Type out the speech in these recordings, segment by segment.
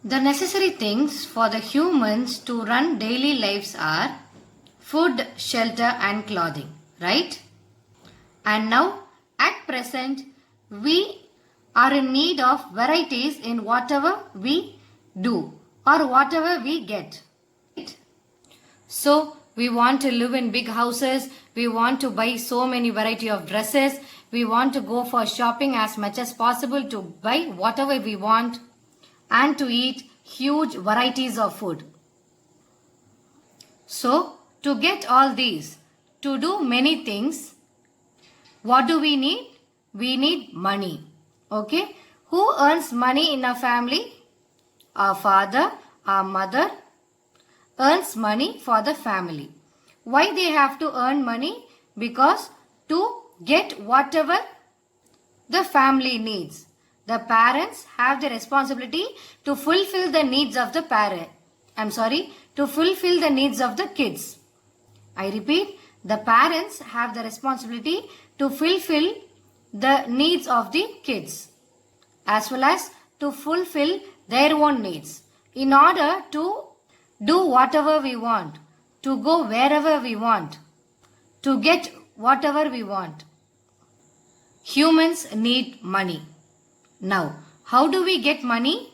The necessary things for the humans to run daily lives are food, shelter and clothing, right? And now, at present, we are in need of varieties in whatever we do or whatever we get. Right? So, we want to live in big houses, we want to buy so many variety of dresses, we want to go for shopping as much as possible to buy whatever we want and to eat huge varieties of food. So, to get all these, to do many things, what do we need? We need money. Okay? Who earns money in a family? Our father, our mother earns money for the family. Why they have to earn money? Because to get whatever the family needs. The parents have the responsibility to fulfill the needs of the to fulfill the needs of the kids. I repeat, the parents have the responsibility to fulfill the needs of the kids as well as to fulfill their own needs in order to do whatever we want, to go wherever we want, to get whatever we want. Humans need money. Now, how do we get money?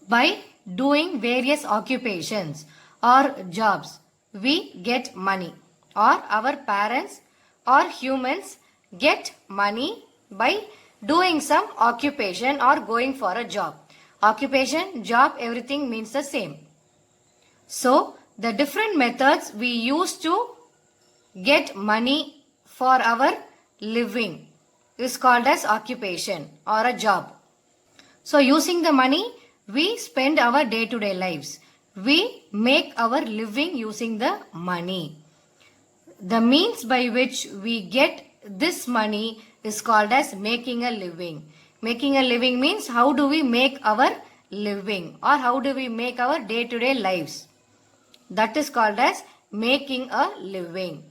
By doing various occupations or jobs. We get money, or our parents or humans get money by doing some occupation or going for a job. Occupation, job, everything means the same. So, the different methods we use to get money for our living is called as occupation or a job. So, using the money, we spend our day-to-day lives. We make our living using the money. The means by which we get this money is called as making a living. Making a living means how do we make our living or how do we make our day-to-day lives. That is called as making a living.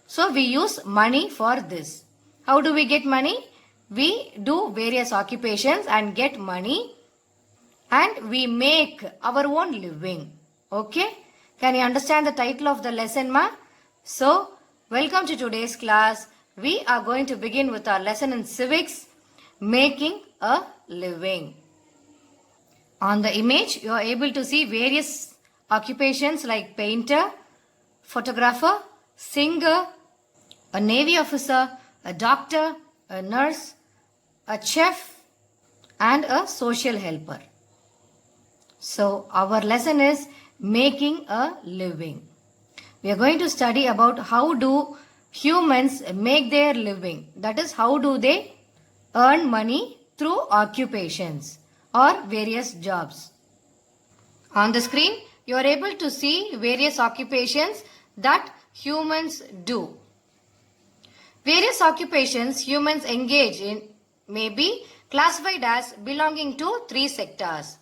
So we use money for this. How do we get money? We do various occupations and get money and we make our own living. Okay? Can you understand the title of the lesson, ma? So, welcome to today's class. We are going to begin with our lesson in civics, making a living. On the image, you are able to see various occupations like painter, photographer, singer, a navy officer, a doctor, a nurse, a chef and a social helper. So our lesson is making a living. We are going to study about how do humans make their living. That is, how do they earn money through occupations or various jobs. On the screen, you are able to see various occupations that humans do. Various occupations humans engage in may be classified as belonging to three sectors.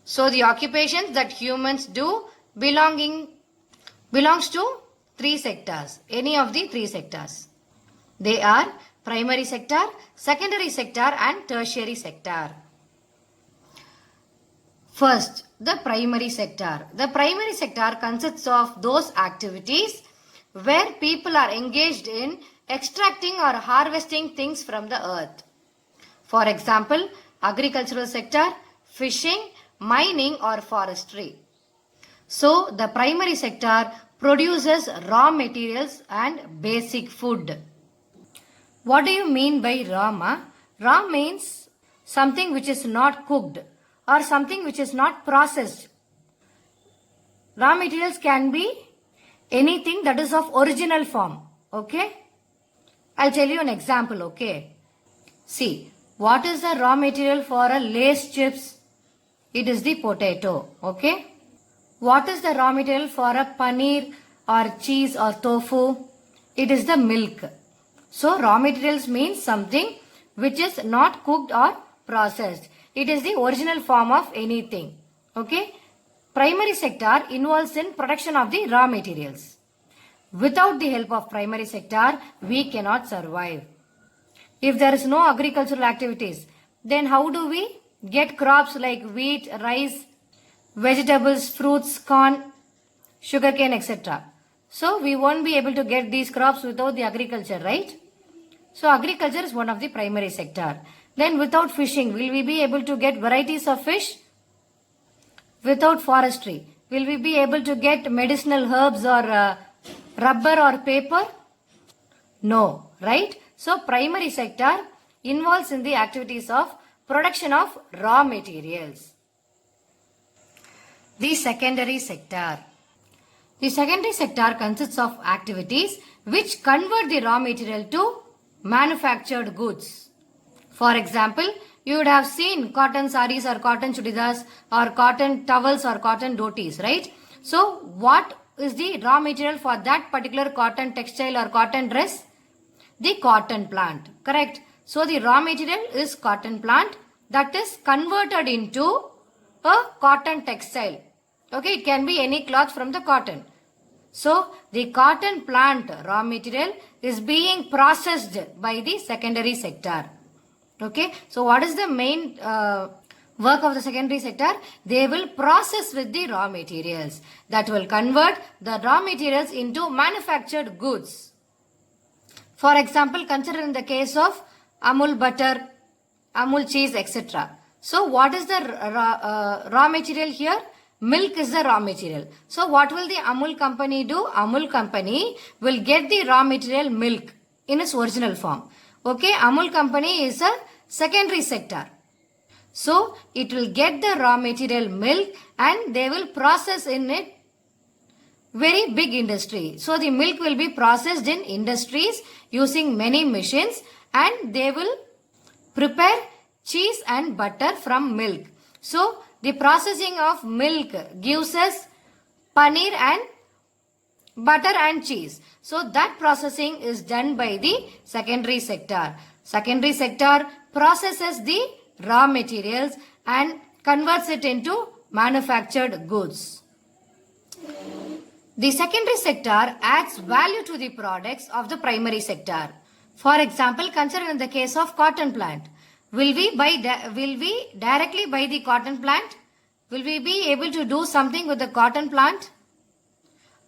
So the occupations that humans do belongs to three sectors, any of the three sectors. They are primary sector, secondary sector and tertiary sector. First, the primary sector. The primary sector consists of those activities where people are engaged in extracting or harvesting things from the earth. For example, agricultural sector, fishing, mining or forestry. So, the primary sector produces raw materials and basic food. What do you mean by raw, ma? Raw means something which is not cooked or something which is not processed. Raw materials can be anything that is of original form. Okay? I'll tell you an example. Okay? See, what is the raw material for a Lay's chips? It is the potato. Okay? What is the raw material for a paneer or cheese or tofu? It is the milk. So, raw materials means something which is not cooked or processed. It is the original form of anything. Okay? Primary sector involves in production of the raw materials. Without the help of primary sector, we cannot survive. If there is no agricultural activities, then how do we get crops like wheat, rice, vegetables, fruits, corn, sugarcane, etc. So we won't be able to get these crops without the agriculture, right? So agriculture is one of the primary sector. Then without fishing, will we be able to get varieties of fish? Without forestry, will we be able to get medicinal herbs or rubber or paper? No, right? So primary sector involves in the activities of production of raw materials. The secondary sector. The secondary sector consists of activities which convert the raw material to manufactured goods. For example, you would have seen cotton sarees or cotton chudidars or cotton towels or cotton dhotis, right? So what is the raw material for that particular cotton textile or cotton dress? The cotton plant, correct? So the raw material is cotton plant that is converted into a cotton textile. Okay, it can be any cloth from the cotton. So the cotton plant raw material is being processed by the secondary sector. Okay, so what is the main work of the secondary sector? They will process with the raw materials that will convert the raw materials into manufactured goods. For example, consider in the case of Amul butter, Amul cheese, etc. So what is the raw material here? Milk is the raw material. So what will the Amul company do? Amul company will get the raw material milk in its original form. Okay, Amul company is a secondary sector. So it will get the raw material milk and they will process in it very big industry. So the milk will be processed in industries using many machines and they will prepare cheese and butter from milk. So the processing of milk gives us paneer and butter and cheese. So that processing is done by the secondary sector. Secondary sector processes the raw materials and converts it into manufactured goods. The secondary sector adds value to the products of the primary sector. For example, consider in the case of cotton plant. Will we directly buy the cotton plant? Will we be able to do something with the cotton plant?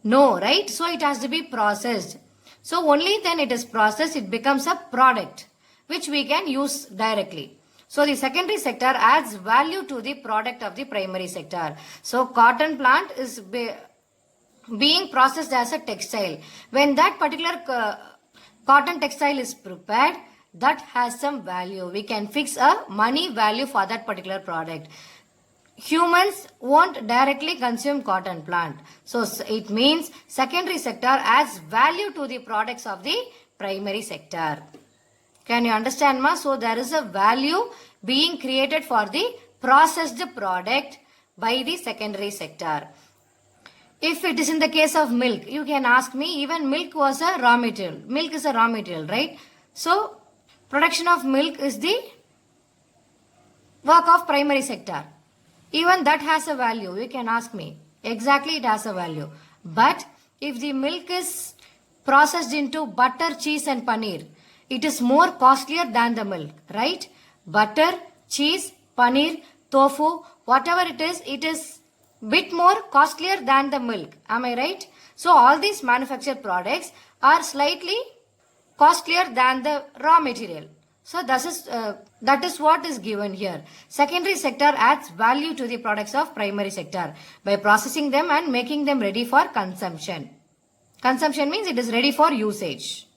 No, right? So it has to be processed. So only then it is processed, it becomes a product which we can use directly. So the secondary sector adds value to the product of the primary sector. So cotton plant is being processed as a textile. When that particular cotton textile is prepared, that has some value. We can fix a money value for that particular product. Humans won't directly consume cotton plant. So it means secondary sector adds value to the products of the primary sector. Can you understand, ma? So there is a value being created for the processed product by the secondary sector. If it is in the case of milk, you can ask me, even milk was a raw material. Milk is a raw material, right? So production of milk is the work of primary sector. Even that has a value. You can ask me. Exactly, it has a value. But if the milk is processed into butter, cheese and paneer, it is more costlier than the milk, right? Butter, cheese, paneer, tofu, whatever it is bit more costlier than the milk. Am I right? So all these manufactured products are slightly costlier than the raw material. So that is what is given here. Secondary sector adds value to the products of primary sector by processing them and making them ready for consumption. Consumption means it is ready for usage.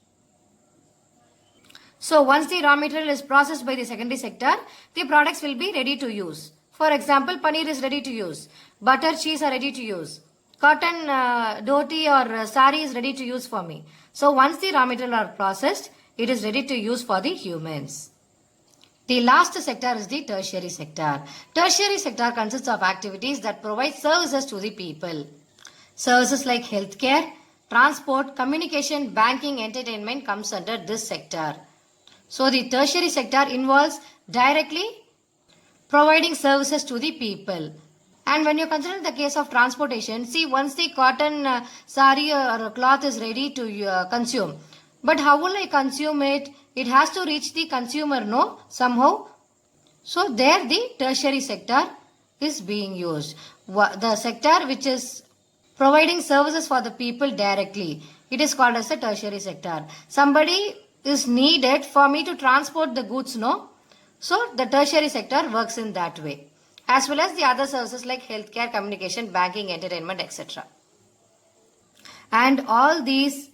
So once the raw material is processed by the secondary sector, the products will be ready to use. For example, paneer is ready to use. Butter, cheese are ready to use. Cotton, dhoti or sari is ready to use for me. So once the raw material are processed, it is ready to use for the humans. The last sector is the tertiary sector. Tertiary sector consists of activities that provide services to the people. Services like healthcare, transport, communication, banking, entertainment comes under this sector. So the tertiary sector involves directly providing services to the people. And when you consider the case of transportation, see, once the cotton sari or cloth is ready to consume, but how will I consume it? It has to reach the consumer, no? Somehow. So there the tertiary sector is being used. The sector which is providing services for the people directly, it is called as the tertiary sector. Somebody is needed for me to transport the goods, no? So the tertiary sector works in that way. As well as the other services like healthcare, communication, banking, entertainment, etc. And all these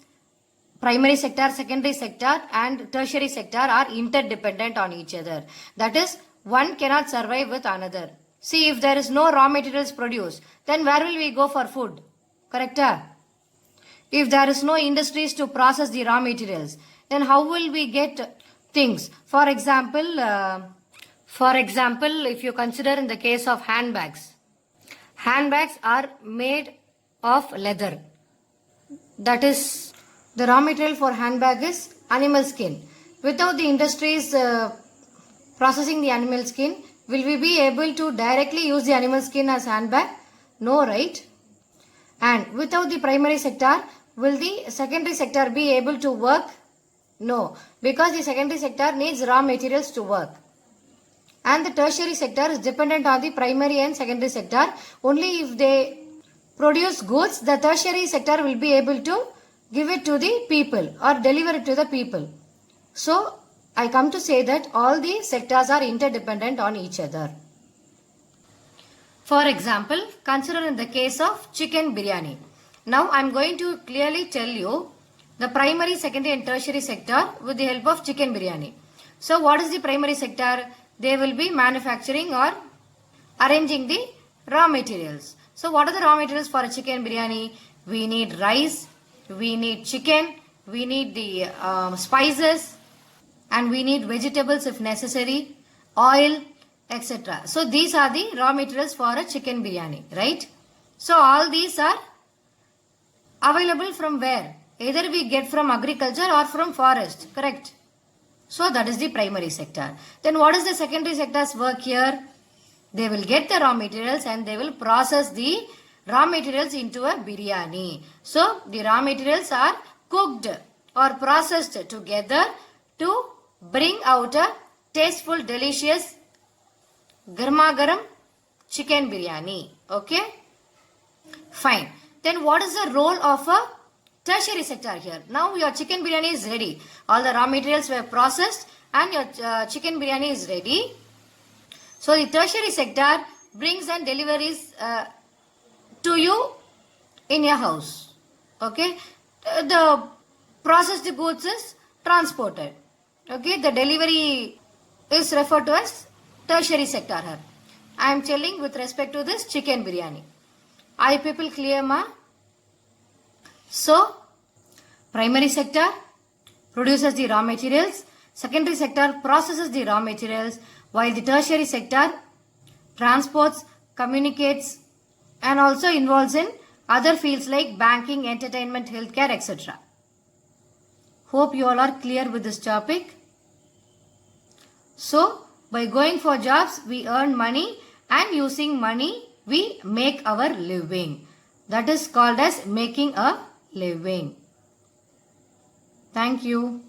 primary sector, secondary sector and tertiary sector are interdependent on each other. That is, one cannot survive with another. See, if there is no raw materials produced, then where will we go for food? Correct? If there is no industries to process the raw materials, then how will we get things? For example, if you consider in the case of handbags, handbags are made of leather. That is, the raw material for handbag is animal skin. Without the industries processing the animal skin, will we be able to directly use the animal skin as handbag? No, right? And without the primary sector, will the secondary sector be able to work? No, because the secondary sector needs raw materials to work. And the tertiary sector is dependent on the primary and secondary sector. Only if they produce goods, the tertiary sector will be able to give it to the people or deliver it to the people. So, I come to say that all the sectors are interdependent on each other. For example, consider in the case of chicken biryani. Now, I am going to clearly tell you the primary, secondary and tertiary sector with the help of chicken biryani. So, what is the primary sector? They will be manufacturing or arranging the raw materials. So, what are the raw materials for a chicken biryani? We need rice, we need chicken, we need the spices, and we need vegetables if necessary, oil, etc. So, these are the raw materials for a chicken biryani, right? So, all these are available from where? Either we get from agriculture or from forest, correct? So, that is the primary sector. Then what is the secondary sector's work here? They will get the raw materials and they will process the raw materials into a biryani. So, the raw materials are cooked or processed together to bring out a tasteful, delicious, garma garam chicken biryani. Okay? Fine. Then what is the role of a tertiary sector here? Now your chicken biryani is ready. All the raw materials were processed and your chicken biryani is ready. So the tertiary sector brings and delivers to you in your house. Okay? The processed goods is transported. Okay? The delivery is referred to as tertiary sector here. I am telling with respect to this chicken biryani. Are you people clear, ma? So, primary sector produces the raw materials, secondary sector processes the raw materials, while the tertiary sector transports, communicates, and also involves in other fields like banking, entertainment, healthcare, etc. Hope you all are clear with this topic. So, by going for jobs, we earn money, and using money, we make our living. That is called as making a living. Thank you.